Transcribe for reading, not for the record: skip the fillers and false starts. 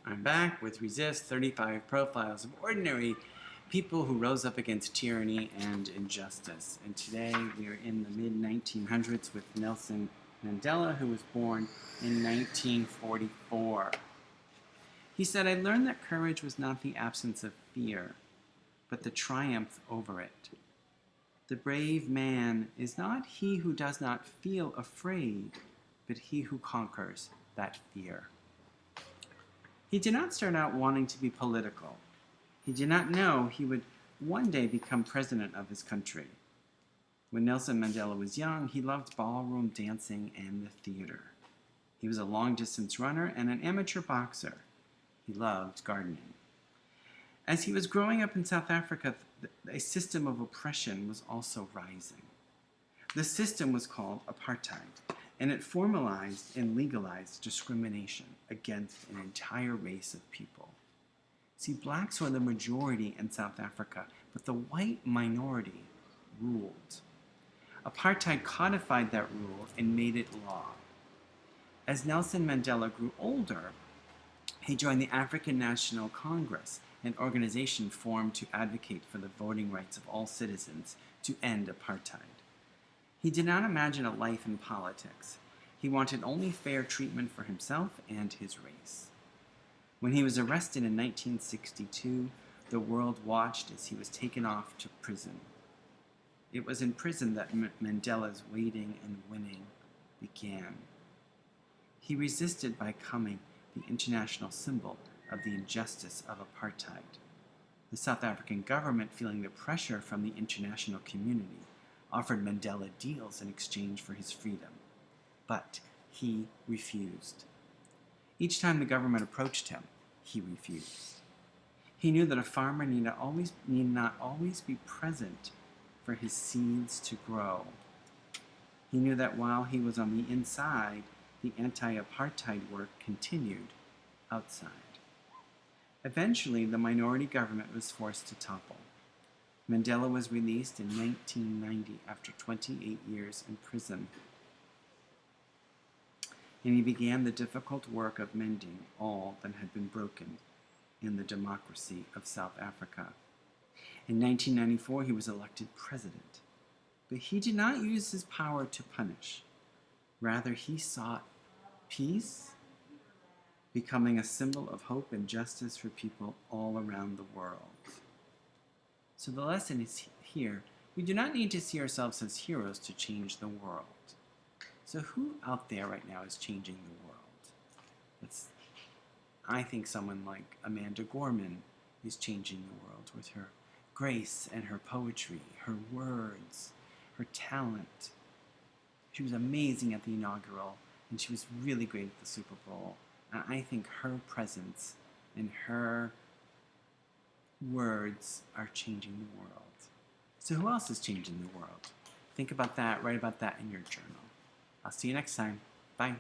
I'm back with Resist 35 Profiles of Ordinary People Who Rose Up Against Tyranny and Injustice. And today we are in the mid-1900s with Nelson Mandela, who was born in 1944. He said, "I learned that courage was not the absence of fear, but the triumph over it. The brave man is not he who does not feel afraid, but he who conquers that fear." He did not start out wanting to be political. He did not know he would one day become president of his country. When Nelson Mandela was young, he loved ballroom dancing and the theater. He was a long-distance runner and an amateur boxer. He loved gardening. As he was growing up in South Africa, a system of oppression was also rising. The system was called apartheid, and it formalized and legalized discrimination against an entire race of people. See, blacks were the majority in South Africa, but the white minority ruled. Apartheid codified that rule and made it law. As Nelson Mandela grew older, he joined the African National Congress, an organization formed to advocate for the voting rights of all citizens to end apartheid. He did not imagine a life in politics. He wanted only fair treatment for himself and his race. When he was arrested in 1962, the world watched as he was taken off to prison. It was in prison that Mandela's waiting and winning began. He resisted by becoming the international symbol of the injustice of apartheid. The South African government, feeling the pressure from the international community, offered Mandela deals in exchange for his freedom, but he refused. Each time the government approached him, he refused. He knew that a farmer need not always be present for his seeds to grow. He knew that while he was on the inside, the anti-apartheid work continued outside. Eventually, the minority government was forced to topple. Mandela was released in 1990 after 28 years in prison. And he began the difficult work of mending all that had been broken in the democracy of South Africa. In 1994, he was elected president. But he did not use his power to punish. Rather, he sought peace, becoming a symbol of hope and justice for people all around the world. So the lesson is here. We do not need to see ourselves as heroes to change the world. So who out there right now is changing the world? I think someone like Amanda Gorman is changing the world with her grace and her poetry, her words, her talent. She was amazing at the inaugural, and she was really great at the Super Bowl. And I think her presence and her words are changing the world. So who else is changing the world? Think about that, write about that in your journal. I'll see you next time. Bye.